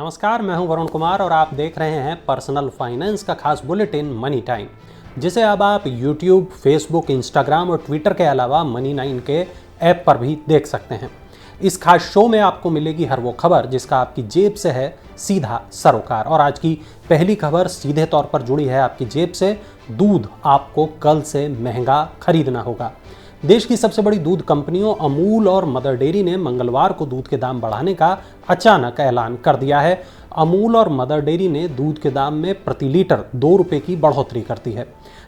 नमस्कार, मैं हूं वरुण कुमार और आप देख रहे हैं पर्सनल फाइनेंस का खास बुलेटिन मनी टाइम, जिसे अब आप YouTube, Facebook, Instagram और ट्विटर के अलावा मनी9 के ऐप पर भी देख सकते हैं। इस खास शो में आपको मिलेगी हर वो खबर जिसका आपकी जेब से है सीधा सरोकार। और आज की पहली खबर सीधे तौर पर जुड़ी है आपकी जेब से। दूध आपको कल से महंगा खरीदना होगा। देश की सबसे बड़ी दूध कंपनियों अमूल और मदर डेयरी ने मंगलवार को दूध के दाम बढ़ाने का अचानक ऐलान कर दिया है। अमूल और मदर डेयरी ने दूध के दाम में प्रति लीटर 2 रुपये की बढ़ोतरी कर दी है।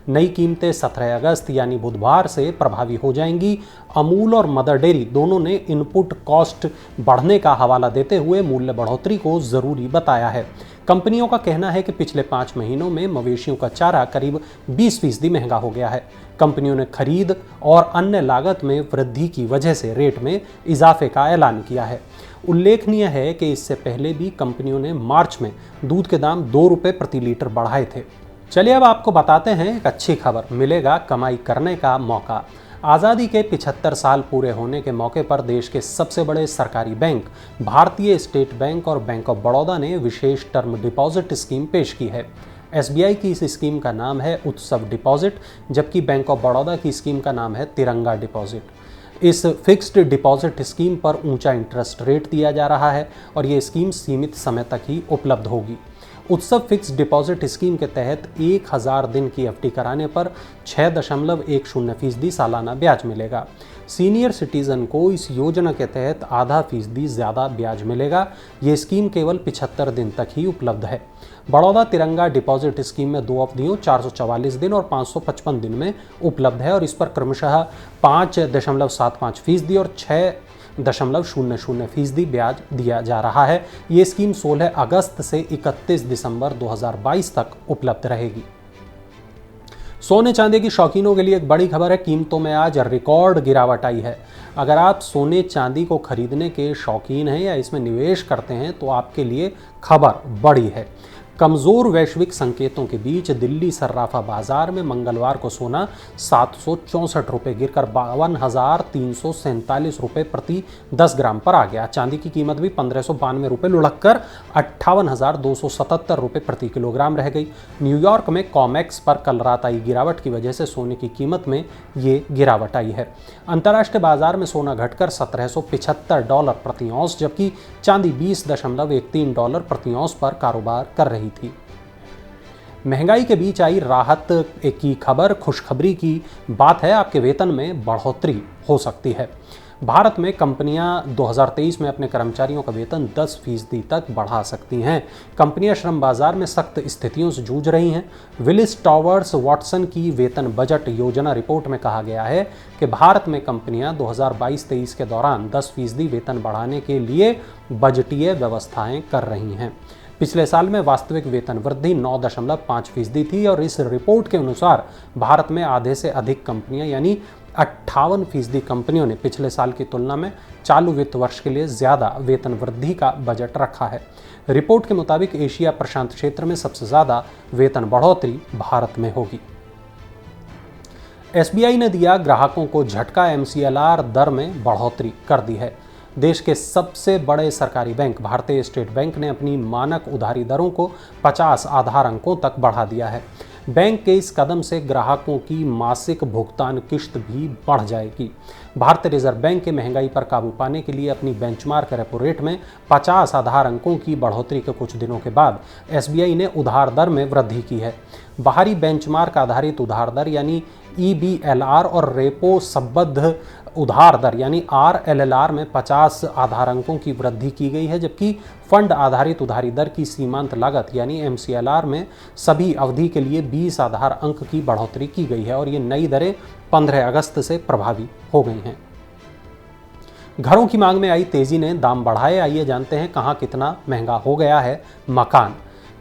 नई कीमतें 17 अगस्त यानी बुधवार से प्रभावी हो जाएंगी। अमूल और मदर डेयरी दोनों ने इनपुट कॉस्ट बढ़ने का हवाला देते हुए मूल्य बढ़ोतरी को जरूरी बताया है। कंपनियों का कहना है कि पिछले 5 महीनों में मवेशियों का चारा करीब 20% महंगा हो गया है। कंपनियों ने खरीद और अन्य लागत में वृद्धि की वजह से रेट में इजाफे का ऐलान किया है। उल्लेखनीय है कि इससे पहले भी कंपनियों ने मार्च में दूध के दाम 2 रुपये प्रति लीटर बढ़ाए थे। चलिए अब आपको बताते हैं एक अच्छी खबर, मिलेगा कमाई करने का मौका। आज़ादी के 75 साल पूरे होने के मौके पर देश के सबसे बड़े सरकारी बैंक भारतीय स्टेट बैंक और बैंक ऑफ बड़ौदा ने विशेष टर्म डिपॉजिट स्कीम पेश की है। SBI की इस स्कीम का नाम है उत्सव डिपॉजिट, जबकि बैंक ऑफ बड़ौदा की स्कीम का नाम है तिरंगा डिपॉजिट। इस फिक्स्ड डिपॉजिट स्कीम पर ऊंचा इंटरेस्ट रेट दिया जा रहा है और ये स्कीम सीमित समय तक ही उपलब्ध होगी। उत्सव फिक्स डिपॉजिट स्कीम के तहत 1000 दिन की एफडी कराने पर 6.10% सालाना ब्याज मिलेगा। सीनियर सिटीजन को इस योजना के तहत आधा फीसदी ज़्यादा ब्याज मिलेगा। ये स्कीम केवल 75 दिन तक ही उपलब्ध है। बड़ौदा तिरंगा डिपॉजिट स्कीम में 2 अवधियों 444 दिन और 555 दिन में उपलब्ध है और इस पर क्रमशः 5.75% और 6.00% ब्याज दिया जा रहा है। ये स्कीम 16 अगस्त से 31 दिसंबर 2022 तक उपलब्ध रहेगी। सोने चांदी की शौकीनों के लिए एक बड़ी खबर है, कीमतों में आज रिकॉर्ड गिरावट आई है। अगर आप सोने चांदी को खरीदने के शौकीन हैं या इसमें निवेश करते हैं तो आपके लिए खबर बड़ी है। कमज़ोर वैश्विक संकेतों के बीच दिल्ली सर्राफा बाजार में मंगलवार को सोना 764 रुपये गिरकर 52,347 रुपये प्रति 10 ग्राम पर आ गया। चांदी की कीमत भी 1592 रुपये लुढ़ककर 58,277 रुपये प्रति किलोग्राम रह गई। न्यूयॉर्क में कॉमेक्स पर कल रात आई गिरावट की वजह से सोने की कीमत में ये गिरावट आई है। अंतर्राष्ट्रीय बाजार में सोना घटकर $1775 प्रति औंस, जबकि चांदी $20.13 प्रति औंस पर कारोबार कर रही थी। महंगाई के बीच आई राहत की खबर, खुशखबरी की बात है, आपके वेतन में बढ़ोतरी हो सकती है। भारत में कंपनियां 2023 में अपने कर्मचारियों का वेतन 10% तक बढ़ा सकती हैं। कंपनियां श्रम बाजार में सख्त स्थितियों से जूझ रही हैं। विलिस टॉवर्स वॉटसन की वेतन बजट योजना रिपोर्ट में कहा गया है कि भारत में कंपनियां 2022-23 के दौरान 10% वेतन बढ़ाने के लिए बजटीय व्यवस्थाएं कर रही हैं। पिछले साल में वास्तविक वेतन वृद्धि 9.5% थी और इस रिपोर्ट के अनुसार भारत में आधे से अधिक कंपनियां यानी 58% कंपनियों ने पिछले साल की तुलना में चालू वित्त वर्ष के लिए ज़्यादा वेतन वृद्धि का बजट रखा है। रिपोर्ट के मुताबिक एशिया प्रशांत क्षेत्र में सबसे ज़्यादा वेतन बढ़ोतरी भारत में होगी। SBI ने दिया ग्राहकों को झटका, MCLR दर में बढ़ोतरी कर दी है। देश के सबसे बड़े सरकारी बैंक भारतीय स्टेट बैंक ने अपनी मानक उधारी दरों को 50 आधार अंकों तक बढ़ा दिया है। बैंक के इस कदम से ग्राहकों की मासिक भुगतान किश्त भी बढ़ जाएगी। भारतीय रिजर्व बैंक के महंगाई पर काबू पाने के लिए अपनी बेंचमार्क रेपो रेट में 50 आधार अंकों की बढ़ोतरी के कुछ दिनों के बाद SBI ने उधार दर में वृद्धि की है। बाहरी बेंचमार्क आधारित उधार दर यानी EBLR और रेपो संबद्ध उधार दर यानी RLLR में 50 आधार अंकों की वृद्धि की गई है, जबकि फंड आधारित उधारी दर की सीमांत लागत यानी MCLR में सभी अवधि के लिए 20 आधार अंक की बढ़ोतरी की गई है और ये नई दरें 15 अगस्त से प्रभावी हो गई हैं। घरों की मांग में आई तेजी ने दाम बढ़ाए। आइए जानते हैं कहां कितना महंगा हो गया है मकान।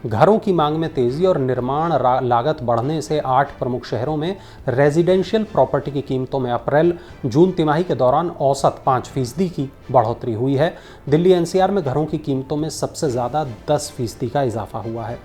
घरों की मांग में तेजी और निर्माण लागत बढ़ने से 8 प्रमुख शहरों में रेजिडेंशियल प्रॉपर्टी की कीमतों में अप्रैल-जून तिमाही के दौरान औसत 5% की बढ़ोतरी हुई है। दिल्ली NCR में घरों की कीमतों में सबसे ज़्यादा 10% का इजाफा हुआ है।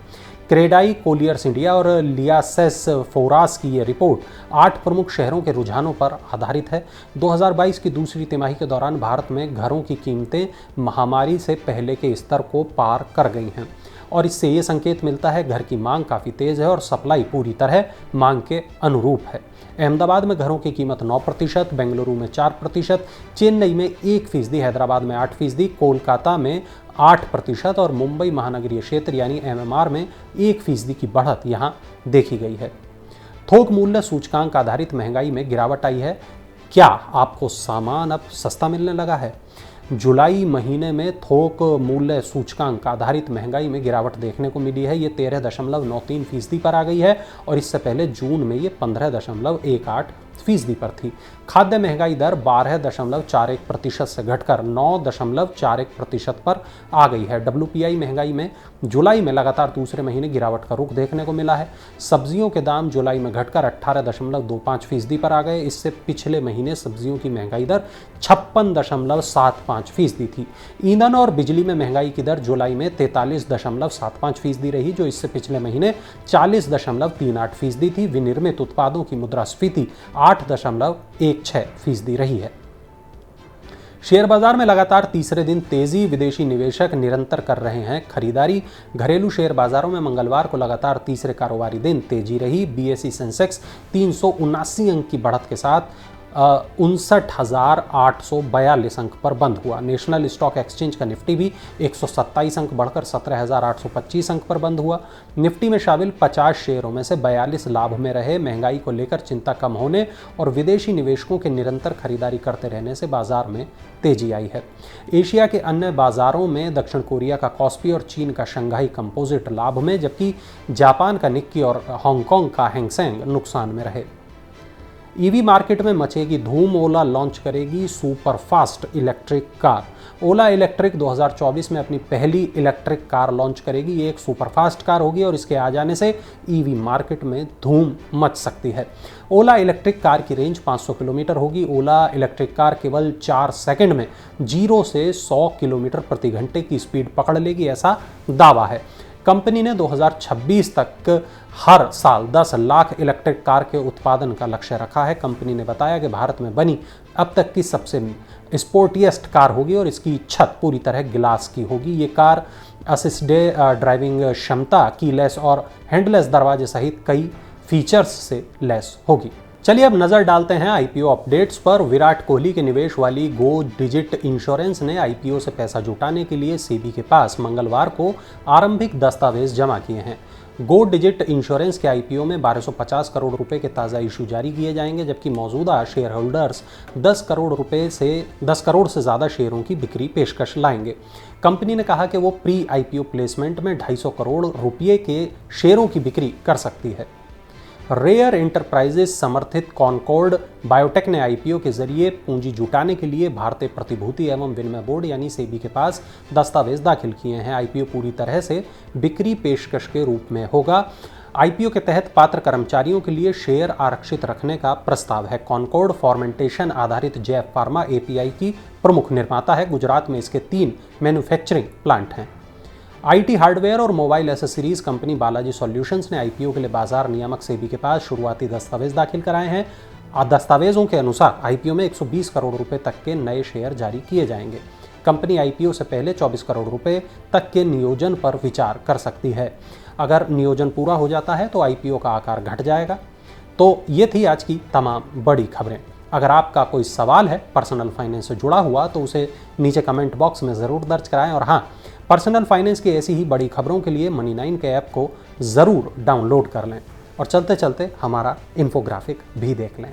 क्रेडाई कोलियर्स इंडिया और लियासेस फोरास की ये रिपोर्ट 8 प्रमुख शहरों के रुझानों पर आधारित है। 2022 की दूसरी तिमाही के दौरान भारत में घरों की कीमतें महामारी से पहले के स्तर को पार कर गई हैं और इससे ये संकेत मिलता है घर की मांग काफ़ी तेज़ है और सप्लाई पूरी तरह मांग के अनुरूप है। अहमदाबाद में घरों की कीमत 9%, बेंगलुरु में 4%, चेन्नई में 1%, हैदराबाद में 8%, कोलकाता में 8% और मुंबई महानगरीय क्षेत्र यानी MMR में 1% की बढ़त यहाँ देखी गई है। थोक मूल्य सूचकांक आधारित महंगाई में गिरावट आई है। क्या आपको सामान अब सस्ता मिलने लगा है? जुलाई महीने में थोक मूल्य सूचकांक आधारित महंगाई में गिरावट देखने को मिली है। ये 13.93% पर आ गई है और इससे पहले जून में ये 15.18% पर थी। खाद्य महंगाई दर 12.41% से घटकर 9.41% पर आ गई है। WPI महंगाई में जुलाई में लगातार दूसरे महीने गिरावट का रुख देखने को मिला है। सब्जियों के दाम जुलाई में घटकर 18.25% पर आ गए। इससे पिछले महीने सब्जियों की महंगाई दर 56.75% थी। ईंधन और बिजली में महंगाई की दर जुलाई में 43.75% रही, जो इससे पिछले महीने 40.38% थी। विनिर्मित उत्पादों की मुद्रास्फीति 8.16% रही है। शेयर बाजार में लगातार तीसरे दिन तेजी, विदेशी निवेशक निरंतर कर रहे हैं खरीदारी। घरेलू शेयर बाजारों में मंगलवार को लगातार तीसरे कारोबारी दिन तेजी रही। BSE सेंसेक्स 379 अंक की बढ़त के साथ 59,842 अंक पर बंद हुआ। नेशनल स्टॉक एक्सचेंज का निफ्टी भी 127 अंक बढ़कर 17,825 अंक पर बंद हुआ। निफ्टी में शामिल 50 शेयरों में से 42 लाभ में रहे। महंगाई को लेकर चिंता कम होने और विदेशी निवेशकों के निरंतर खरीदारी करते रहने से बाजार में तेजी आई है। एशिया के अन्य बाजारों में दक्षिण कोरिया का कॉस्पी और चीन का शंघाई कंपोजिट लाभ में, जबकि जापान का निक्की और हांगकांग का हैंगसेंग नुकसान में रहे। ईवी मार्केट में मचेगी धूम। ओला लॉन्च करेगी सुपरफास्ट इलेक्ट्रिक कार। ओला इलेक्ट्रिक 2024 में अपनी पहली इलेक्ट्रिक कार लॉन्च करेगी। ये एक सुपरफास्ट कार होगी और इसके आ जाने से ईवी मार्केट में धूम मच सकती है। ओला इलेक्ट्रिक कार की रेंज 500 किलोमीटर होगी। ओला इलेक्ट्रिक कार केवल 4 सेकंड में 0 से 100 किलोमीटर प्रति घंटे की स्पीड पकड़ लेगी, ऐसा दावा है। कंपनी ने 2026 तक हर साल 10 लाख इलेक्ट्रिक कार के उत्पादन का लक्ष्य रखा है। कंपनी ने बताया कि भारत में बनी अब तक की सबसे स्पोर्टिएस्ट कार होगी और इसकी छत पूरी तरह गिलास की होगी। ये कार असिस्टेड ड्राइविंग क्षमता, कीलेस और हैंडलेस दरवाजे सहित कई फीचर्स से लैस होगी। चलिए अब नजर डालते हैं IPO अपडेट्स पर। विराट कोहली के निवेश वाली गो डिजिट इंश्योरेंस ने IPO से पैसा जुटाने के लिए सेबी के पास मंगलवार को आरंभिक दस्तावेज जमा किए हैं। गो डिजिट इंश्योरेंस के IPO में 1250 करोड़ रुपए के ताज़ा इशू जारी किए जाएंगे, जबकि मौजूदा शेयर होल्डर्स 10 करोड़ से ज़्यादा शेयरों की बिक्री पेशकश लाएंगे। कंपनी ने कहा कि वो प्री IPO प्लेसमेंट में 250 करोड़ रुपये के शेयरों की बिक्री कर सकती है। रेयर एंटरप्राइजेस समर्थित कॉनकॉर्ड बायोटेक ने IPO के जरिए पूंजी जुटाने के लिए भारतीय प्रतिभूति एवं विनिमय बोर्ड यानी सेबी के पास दस्तावेज दाखिल किए हैं। IPO पूरी तरह से बिक्री पेशकश के रूप में होगा। IPO के तहत पात्र कर्मचारियों के लिए शेयर आरक्षित रखने का प्रस्ताव है। कॉनकॉर्ड फॉर्मेंटेशन आधारित जैव फार्मा API की प्रमुख निर्माता है। गुजरात में इसके 3 मैन्युफैक्चरिंग प्लांट हैं। IT हार्डवेयर और mobile accessories company Balaji solutions ने IPO के लिए बाजार नियामक सेबी के पास शुरुआती दस्तावेज दाखिल कराए हैं। दस्तावेजों के अनुसार IPO में 120 करोड़ रुपए तक के नए शेयर जारी किए जाएंगे। कंपनी IPO से पहले 24 करोड़ रुपए तक के नियोजन पर विचार कर सकती है। अगर नियोजन पूरा हो जाता है तो IPO का आकार घट जाएगा। तो ये थी आज की तमाम बड़ी खबरें। अगर आपका कोई सवाल है पर्सनल फाइनेंस से जुड़ा हुआ तो उसे नीचे कमेंट बॉक्स में ज़रूर दर्ज कराएं। और हाँ, पर्सनल फाइनेंस की ऐसी ही बड़ी खबरों के लिए मनी9 के ऐप को ज़रूर डाउनलोड कर लें और चलते चलते हमारा इन्फोग्राफिक भी देख लें।